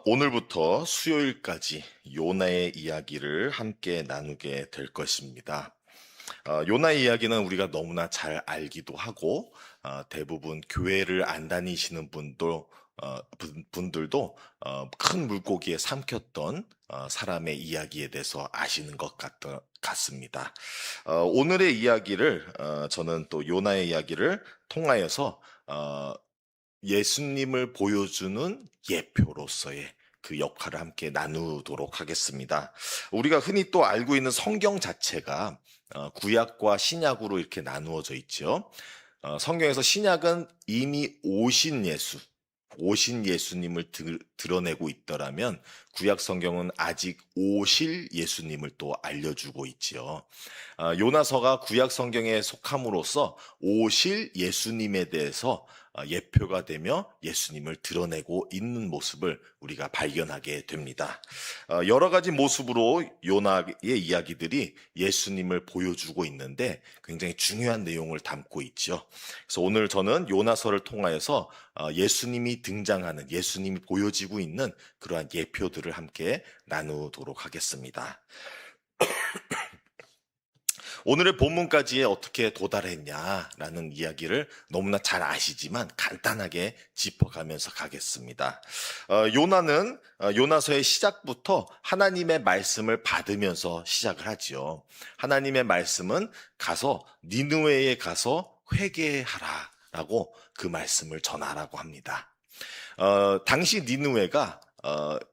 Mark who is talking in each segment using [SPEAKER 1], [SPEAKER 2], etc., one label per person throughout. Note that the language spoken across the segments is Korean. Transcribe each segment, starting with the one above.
[SPEAKER 1] 오늘부터 수요일까지 요나의 이야기를 함께 나누게 될 것입니다. 요나의 이야기는 우리가 너무나 잘 알기도 하고, 대부분 교회를 안 다니시는 분들도 큰 물고기에 삼켰던 사람의 이야기에 대해서 아시는 것 같습니다. 오늘의 이야기를, 저는 또 요나의 이야기를 통하여서 예수님을 보여주는 예표로서의 그 역할을 함께 나누도록 하겠습니다. 우리가 흔히 또 알고 있는 성경 자체가 구약과 신약으로 이렇게 나누어져 있죠. 성경에서 신약은 이미 오신 예수님을 드러내고 있더라면 구약 성경은 아직 오실 예수님을 또 알려주고 있지요. 요나서가 구약 성경에 속함으로써 오실 예수님에 대해서 예표가 되며 예수님을 드러내고 있는 모습을 우리가 발견하게 됩니다. 여러 가지 모습으로 요나의 이야기들이 예수님을 보여주고 있는데 굉장히 중요한 내용을 담고 있죠. 그래서 오늘 저는 요나서를 통하여서 예수님이 등장하는, 예수님이 보여지고 있는 그러한 예표들을 함께 나누도록 하겠습니다. 오늘의 본문까지에 어떻게 도달했냐라는 이야기를 너무나 잘 아시지만 간단하게 짚어가면서 가겠습니다. 요나서의 시작부터 하나님의 말씀을 받으면서 시작을 하지요. 하나님의 말씀은 가서 니느웨에 가서 회개하라라고 그 말씀을 전하라고 합니다. 당시 니느웨가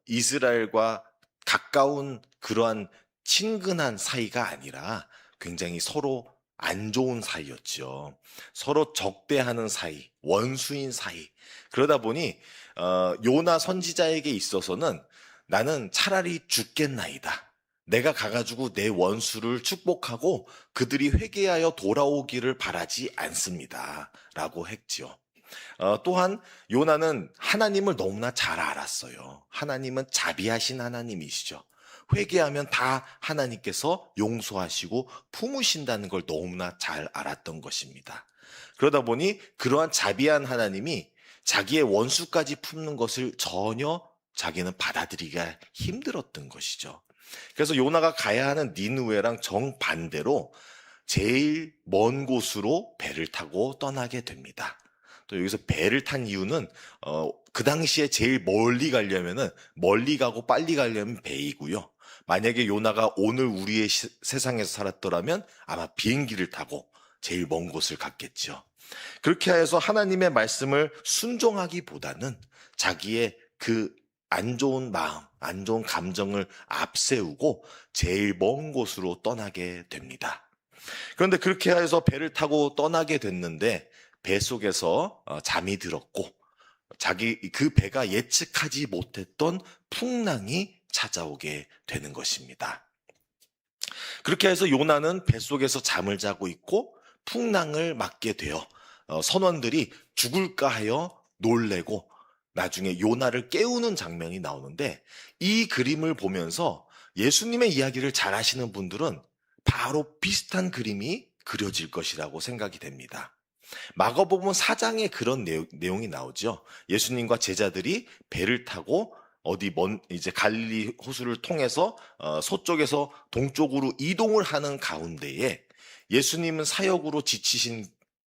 [SPEAKER 1] 이스라엘과 가까운 그러한 친근한 사이가 아니라 굉장히 서로 안 좋은 사이였죠. 서로 적대하는 사이, 원수인 사이. 그러다 보니 요나 선지자에게 있어서는 나는 차라리 죽겠나이다. 내가 가가지고 내 원수를 축복하고 그들이 회개하여 돌아오기를 바라지 않습니다. 라고 했지요. 또한 요나는 하나님을 너무나 잘 알았어요. 하나님은 자비하신 하나님이시죠. 회개하면 다 하나님께서 용서하시고 품으신다는 걸 너무나 잘 알았던 것입니다. 그러다 보니 그러한 자비한 하나님이 자기의 원수까지 품는 것을 전혀 자기는 받아들이기가 힘들었던 것이죠. 그래서 요나가 가야 하는 니느웨랑 정반대로 제일 먼 곳으로 배를 타고 떠나게 됩니다. 또 여기서 배를 탄 이유는 그 당시에 제일 멀리 가려면은 멀리 가고 빨리 가려면 배이고요. 만약에 요나가 오늘 우리의 세상에서 살았더라면 아마 비행기를 타고 제일 먼 곳을 갔겠죠. 그렇게 해서 하나님의 말씀을 순종하기보다는 자기의 그 안 좋은 마음, 안 좋은 감정을 앞세우고 제일 먼 곳으로 떠나게 됩니다. 그런데 그렇게 해서 배를 타고 떠나게 됐는데 배 속에서 잠이 들었고 그 배가 예측하지 못했던 풍랑이 찾아오게 되는 것입니다. 그렇게 해서 요나는 뱃속에서 잠을 자고 있고 풍랑을 맞게 되어 선원들이 죽을까 하여 놀래고 나중에 요나를 깨우는 장면이 나오는데 이 그림을 보면서 예수님의 이야기를 잘 아시는 분들은 바로 비슷한 그림이 그려질 것이라고 생각이 됩니다. 마가복음 4장에 그런 내용이 나오죠. 예수님과 제자들이 배를 타고 이제 갈릴리 호수를 통해서 서쪽에서 동쪽으로 이동을 하는 가운데에 예수님은 사역으로 지치신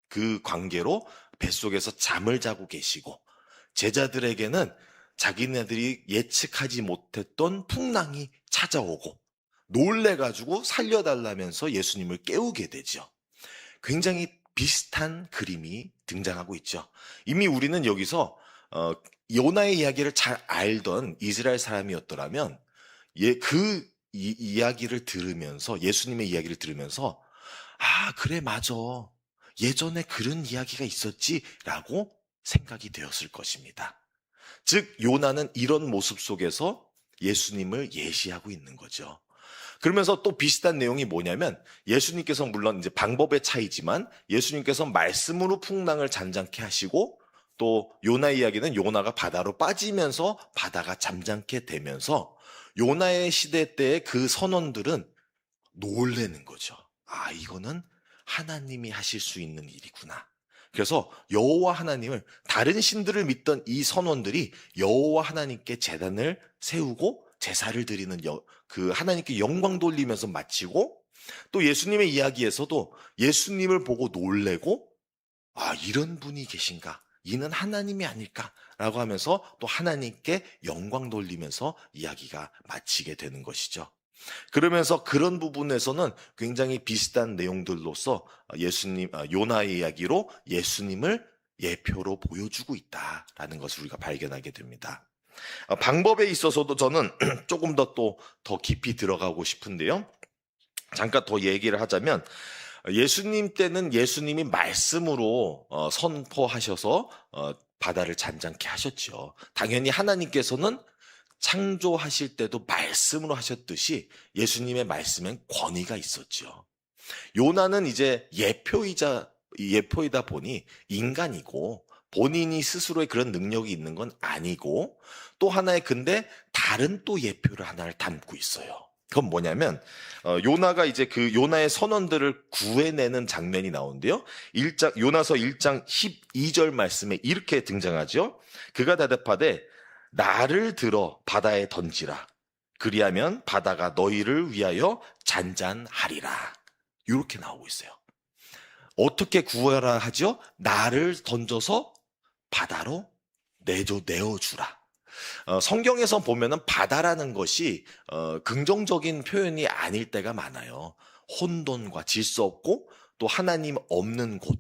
[SPEAKER 1] 그 관계로 뱃속에서 잠을 자고 계시고 제자들에게는 자기네들이 예측하지 못했던 풍랑이 찾아오고 놀래가지고 살려달라면서 예수님을 깨우게 되죠. 굉장히 비슷한 그림이 등장하고 있죠. 이미 우리는 여기서 요나의 이야기를 잘 알던 이스라엘 사람이었더라면 이야기를 들으면서 예수님의 이야기를 들으면서 그래 맞아. 예전에 그런 이야기가 있었지라고 생각이 되었을 것입니다. 즉 요나는 이런 모습 속에서 예수님을 예시하고 있는 거죠. 그러면서 또 비슷한 내용이 뭐냐면 예수님께서 물론 이제 방법의 차이지만 예수님께서 말씀으로 풍랑을 잠잠케 하시고 또 요나의 이야기는 요나가 바다로 빠지면서 바다가 잠잠게 되면서 요나의 시대 때의 그 선원들은 놀라는 거죠. 이거는 하나님이 하실 수 있는 일이구나. 그래서 여호와 하나님을, 다른 신들을 믿던 이 선원들이 여호와 하나님께 제단을 세우고 제사를 드리는 그 하나님께 영광 돌리면서 마치고, 또 예수님의 이야기에서도 예수님을 보고 놀래고, 아, 이런 분이 계신가? 이는 하나님이 아닐까라고 하면서 또 하나님께 영광 돌리면서 이야기가 마치게 되는 것이죠. 그러면서 그런 부분에서는 굉장히 비슷한 내용들로서 요나의 이야기로 예수님을 예표로 보여주고 있다라는 것을 우리가 발견하게 됩니다. 방법에 있어서도 저는 조금 더 깊이 들어가고 싶은데요. 잠깐 더 얘기를 하자면, 예수님 때는 예수님이 말씀으로 선포하셔서 바다를 잔잔케 하셨죠. 당연히 하나님께서는 창조하실 때도 말씀으로 하셨듯이 예수님의 말씀엔 권위가 있었죠. 요나는 이제 예표이다 보니 인간이고 본인이 스스로의 그런 능력이 있는 건 아니고, 또 하나의 근데 다른 또 예표를 하나를 담고 있어요. 그건 뭐냐면, 요나가 이제 그 요나의 선원들을 구해내는 장면이 나오는데요. 요나서 1장 12절 말씀에 이렇게 등장하죠. 그가 대답하되 나를 들어 바다에 던지라. 그리하면 바다가 너희를 위하여 잔잔하리라. 이렇게 나오고 있어요. 어떻게 구하라 하죠? 나를 던져서 바다로 내어주라. 성경에서 보면은 바다라는 것이 긍정적인 표현이 아닐 때가 많아요. 혼돈과 질서 없고 또 하나님 없는 곳,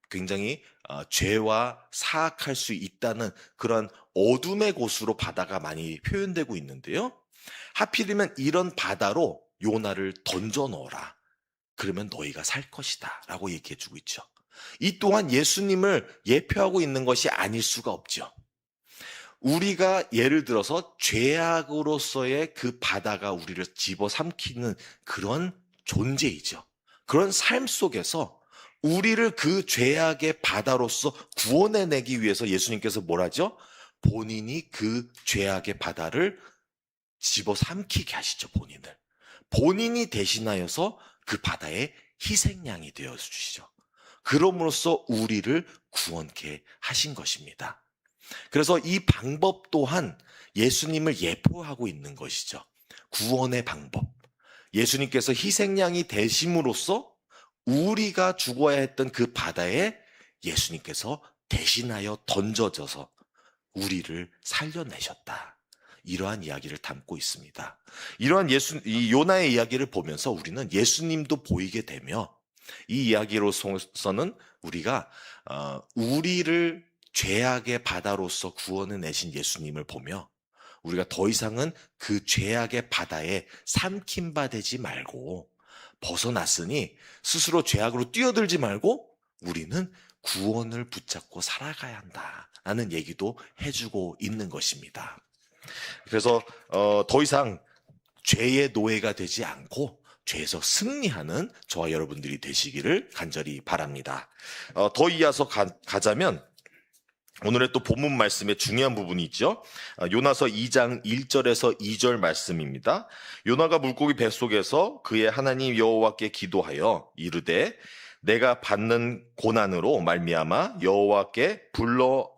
[SPEAKER 1] 굉장히 죄와 사악할 수 있다는 그런 어둠의 곳으로 바다가 많이 표현되고 있는데요. 하필이면 이런 바다로 요나를 던져 넣어라. 그러면 너희가 살 것이다 라고 얘기해주고 있죠. 이 또한 예수님을 예표하고 있는 것이 아닐 수가 없죠. 우리가 예를 들어서 죄악으로서의 그 바다가 우리를 집어삼키는 그런 존재이죠. 그런 삶 속에서 우리를 그 죄악의 바다로서 구원해내기 위해서 예수님께서 뭘 하죠? 본인이 그 죄악의 바다를 집어삼키게 하시죠. 본인이 대신하여서 그 바다의 희생양이 되어 주시죠. 그럼으로써 우리를 구원케 하신 것입니다. 그래서 이 방법 또한 예수님을 예표하고 있는 것이죠. 구원의 방법. 예수님께서 희생양이 되심으로써 우리가 죽어야 했던 그 바다에 예수님께서 대신하여 던져져서 우리를 살려내셨다. 이러한 이야기를 담고 있습니다. 이러한 이 요나의 이야기를 보면서 우리는 예수님도 보이게 되며, 이 이야기로서는 우리가 우리를 죄악의 바다로서 구원해 내신 예수님을 보며 우리가 더 이상은 그 죄악의 바다에 삼킴바 되지 말고 벗어났으니 스스로 죄악으로 뛰어들지 말고 우리는 구원을 붙잡고 살아가야 한다라는 얘기도 해주고 있는 것입니다. 그래서 더 이상 죄의 노예가 되지 않고 죄에서 승리하는 저와 여러분들이 되시기를 간절히 바랍니다. 더 이어서 가자면 오늘의 또 본문 말씀의 중요한 부분이 있죠. 요나서 2장 1절에서 2절 말씀입니다. 요나가 물고기 뱃속에서 그의 하나님 여호와께 기도하여 이르되 내가 받는 고난으로 말미암아 여호와께 불러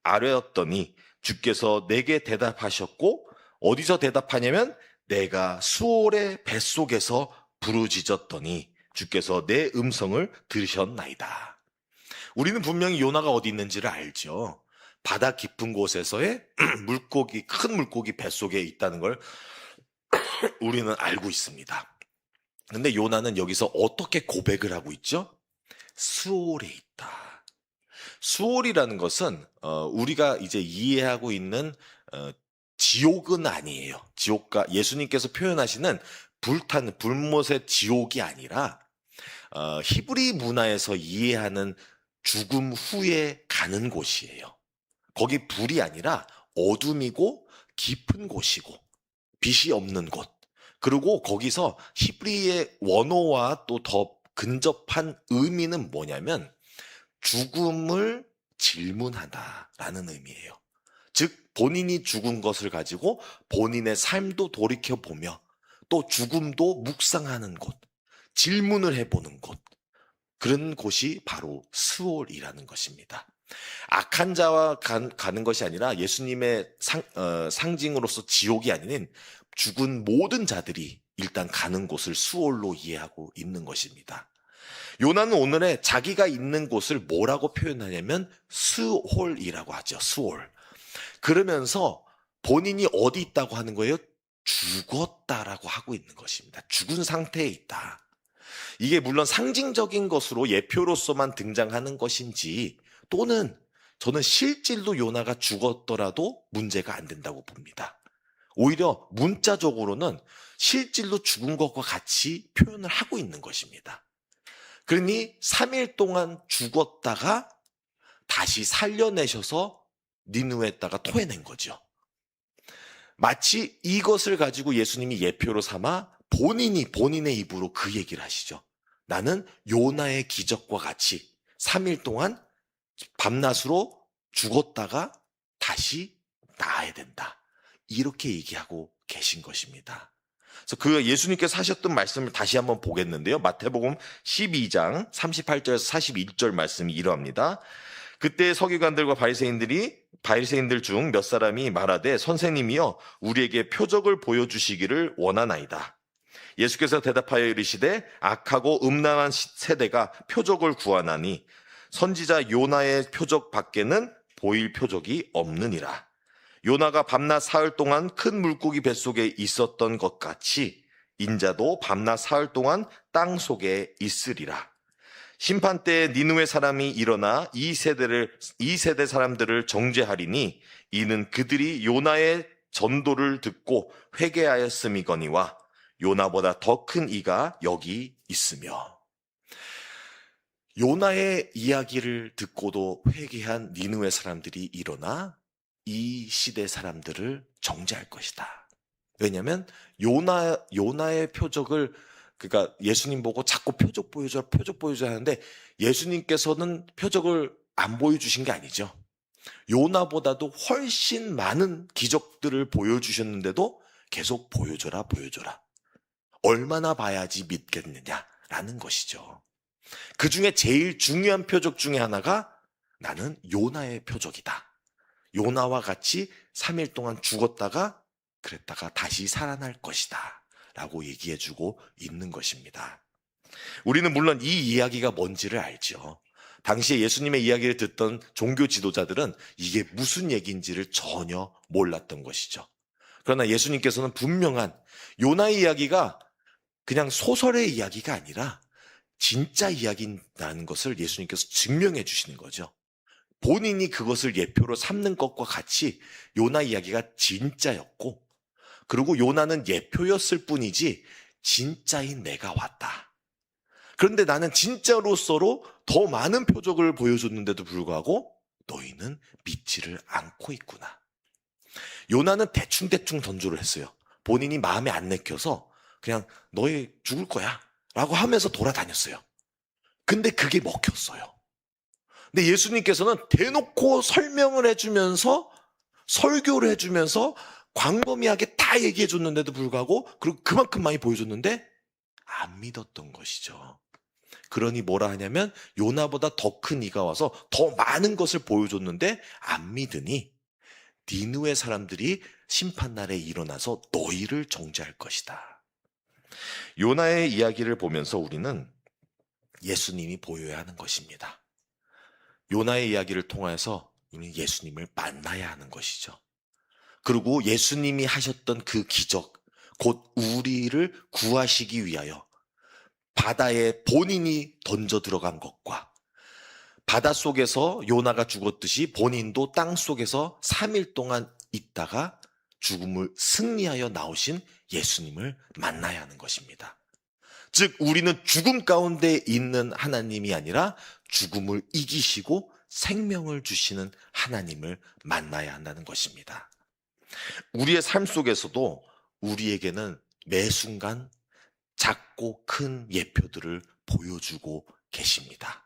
[SPEAKER 1] 아뢰었더니 주께서 내게 대답하셨고, 어디서 대답하냐면 내가 수올의 뱃속에서 부르짖었더니 주께서 내 음성을 들으셨나이다. 우리는 분명히 요나가 어디 있는지를 알죠. 바다 깊은 곳에서의 큰 물고기 뱃속에 있다는 걸 우리는 알고 있습니다. 근데 요나는 여기서 어떻게 고백을 하고 있죠? 수올에 있다. 수올이라는 것은 우리가 이제 이해하고 있는 지옥은 아니에요. 지옥과 예수님께서 표현하시는 불타는 불못의 지옥이 아니라 히브리 문화에서 이해하는 죽음 후에 가는 곳이에요. 거기 불이 아니라 어둠이고 깊은 곳이고 빛이 없는 곳. 그리고 거기서 히브리의 원어와 또 더 근접한 의미는 뭐냐면 죽음을 질문하다라는 의미예요. 즉 본인이 죽은 것을 가지고 본인의 삶도 돌이켜보며 또 죽음도 묵상하는 곳, 질문을 해보는 곳, 그런 곳이 바로 스올이라는 것입니다. 악한 자와 가는 것이 아니라 예수님의 상징으로서 지옥이 아닌 죽은 모든 자들이 일단 가는 곳을 수올로 이해하고 있는 것입니다. 요나는 오늘에 자기가 있는 곳을 뭐라고 표현하냐면 스홀이라고 하죠. 스홀. 그러면서 본인이 어디 있다고 하는 거예요? 죽었다라고 하고 있는 것입니다. 죽은 상태에 있다. 이게 물론 상징적인 것으로 예표로서만 등장하는 것인지, 또는 저는 실질로 요나가 죽었더라도 문제가 안 된다고 봅니다. 오히려 문자적으로는 실질로 죽은 것과 같이 표현을 하고 있는 것입니다. 그러니 3일 동안 죽었다가 다시 살려내셔서 니느웨에다가 토해낸 거죠. 마치 이것을 가지고 예수님이 예표로 삼아 본인의 입으로 그 얘기를 하시죠. 나는 요나의 기적과 같이 3일 동안 밤낮으로 죽었다가 다시 나아야 된다. 이렇게 얘기하고 계신 것입니다. 그래서 그 예수님께서 하셨던 말씀을 다시 한번 보겠는데요. 마태복음 12장 38절에서 41절 말씀이 이러합니다. 그때 서기관들과 바리새인들 중 몇 사람이 말하되 선생님이여 우리에게 표적을 보여주시기를 원하나이다. 예수께서 대답하여 이르시되 악하고 음란한 세대가 표적을 구하나니 선지자 요나의 표적 밖에는 보일 표적이 없느니라. 요나가 밤낮 사흘 동안 큰 물고기 뱃속에 있었던 것 같이 인자도 밤낮 사흘 동안 땅 속에 있으리라. 심판 때에 니느웨 사람이 일어나 이 세대 사람들을 정죄하리니 이는 그들이 요나의 전도를 듣고 회개하였음이거니와 요나보다 더 큰 이가 여기 있으며. 요나의 이야기를 듣고도 회개한 니느웨 사람들이 일어나 이 시대 사람들을 정죄할 것이다. 왜냐하면 요나의 표적을, 그러니까 예수님 보고 자꾸 표적 보여줘 하는데 예수님께서는 표적을 안 보여주신 게 아니죠. 요나보다도 훨씬 많은 기적들을 보여주셨는데도 계속 보여줘라. 얼마나 봐야지 믿겠느냐라는 것이죠. 그 중에 제일 중요한 표적 중에 하나가 나는 요나의 표적이다. 요나와 같이 3일 동안 죽었다가 그랬다가 다시 살아날 것이다 라고 얘기해주고 있는 것입니다. 우리는 물론 이 이야기가 뭔지를 알죠. 당시에 예수님의 이야기를 듣던 종교 지도자들은 이게 무슨 얘기인지를 전혀 몰랐던 것이죠. 그러나 예수님께서는 분명한 요나의 이야기가 그냥 소설의 이야기가 아니라 진짜 이야기라는 것을 예수님께서 증명해 주시는 거죠. 본인이 그것을 예표로 삼는 것과 같이 요나 이야기가 진짜였고, 그리고 요나는 예표였을 뿐이지 진짜인 내가 왔다. 그런데 나는 진짜로서로 더 많은 표적을 보여줬는데도 불구하고 너희는 믿지를 않고 있구나. 요나는 대충 던조를 했어요. 본인이 마음에 안 내켜서 그냥 너희 죽을 거야 라고 하면서 돌아다녔어요. 근데 그게 먹혔어요. 근데 예수님께서는 대놓고 설명을 해주면서 설교를 해주면서 광범위하게 다 얘기해 줬는데도 불구하고, 그리고 그만큼 많이 보여줬는데 안 믿었던 것이죠. 그러니 뭐라 하냐면 요나보다 더 큰 이가 와서 더 많은 것을 보여줬는데 안 믿으니 니느웨 사람들이 심판날에 일어나서 너희를 정죄할 것이다. 요나의 이야기를 보면서 우리는 예수님이 보여야 하는 것입니다. 요나의 이야기를 통해서 우리는 예수님을 만나야 하는 것이죠. 그리고 예수님이 하셨던 그 기적, 곧 우리를 구하시기 위하여 바다에 본인이 던져 들어간 것과 바닷속에서 요나가 죽었듯이 본인도 땅속에서 3일 동안 있다가 죽음을 승리하여 나오신 예수님을 만나야 하는 것입니다. 즉 우리는 죽음 가운데 있는 하나님이 아니라 죽음을 이기시고 생명을 주시는 하나님을 만나야 한다는 것입니다. 우리의 삶 속에서도 우리에게는 매 순간 작고 큰 예표들을 보여주고 계십니다.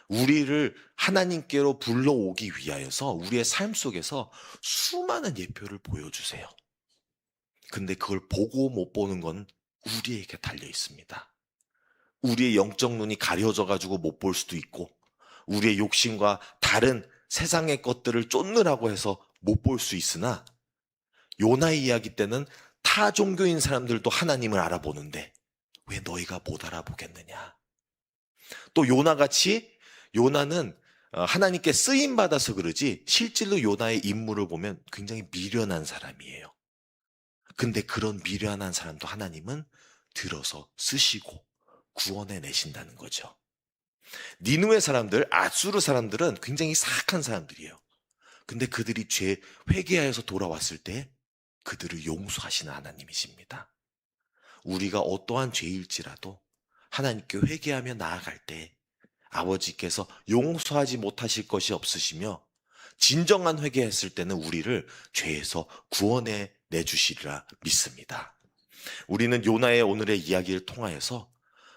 [SPEAKER 1] 우리를 하나님께로 불러오기 위하여서 우리의 삶 속에서 수많은 예표를 보여주세요. 근데 그걸 보고 못 보는 건 우리에게 달려 있습니다. 우리의 영적 눈이 가려져 가지고 못 볼 수도 있고, 우리의 욕심과 다른 세상의 것들을 쫓느라고 해서 못 볼 수 있으나, 요나의 이야기 때는 타 종교인 사람들도 하나님을 알아보는데 왜 너희가 못 알아보겠느냐. 또 요나같이, 요나는 하나님께 쓰임받아서 그러지 실제로 요나의 인물을 보면 굉장히 미련한 사람이에요. 근데 그런 미련한 사람도 하나님은 들어서 쓰시고 구원해 내신다는 거죠. 니느웨 사람들, 아수르 사람들은 굉장히 사악한 사람들이에요. 근데 그들이 죄 회개하여서 돌아왔을 때 그들을 용서하시는 하나님이십니다. 우리가 어떠한 죄일지라도 하나님께 회개하며 나아갈 때 아버지께서 용서하지 못하실 것이 없으시며, 진정한 회개했을 때는 우리를 죄에서 구원해 내주시리라 믿습니다. 우리는 요나의 오늘의 이야기를 통하여서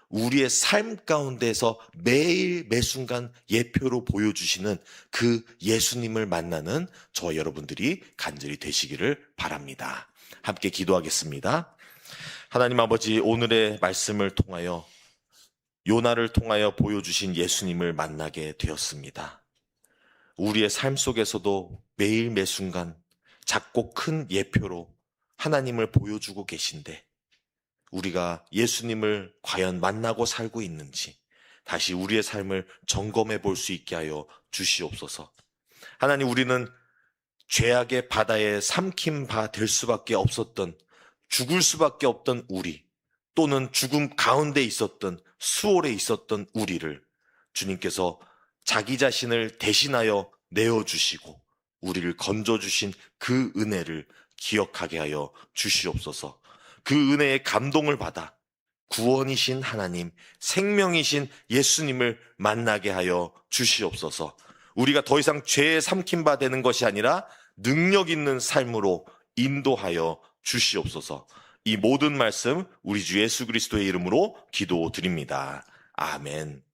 [SPEAKER 1] 우리의 삶 가운데서 매일 매순간 예표로 보여주시는 그 예수님을 만나는 저와 여러분들이 간절히 되시기를 바랍니다. 함께 기도하겠습니다. 하나님 아버지, 오늘의 말씀을 통하여 요나를 통하여 보여주신 예수님을 만나게 되었습니다. 우리의 삶 속에서도 매일 매순간 작고 큰 예표로 하나님을 보여주고 계신데, 우리가 예수님을 과연 만나고 살고 있는지 다시 우리의 삶을 점검해 볼 수 있게 하여 주시옵소서. 하나님, 우리는 죄악의 바다에 삼킨 바 될 수밖에 없었던, 죽을 수밖에 없던 우리, 또는 죽음 가운데 있었던, 수월에 있었던 우리를 주님께서 자기 자신을 대신하여 내어주시고 우리를 건져주신 그 은혜를 기억하게 하여 주시옵소서. 그 은혜의 감동을 받아 구원이신 하나님, 생명이신 예수님을 만나게 하여 주시옵소서. 우리가 더 이상 죄에 삼킨 바 되는 것이 아니라 능력 있는 삶으로 인도하여 주시옵소서. 이 모든 말씀 우리 주 예수 그리스도의 이름으로 기도드립니다. 아멘.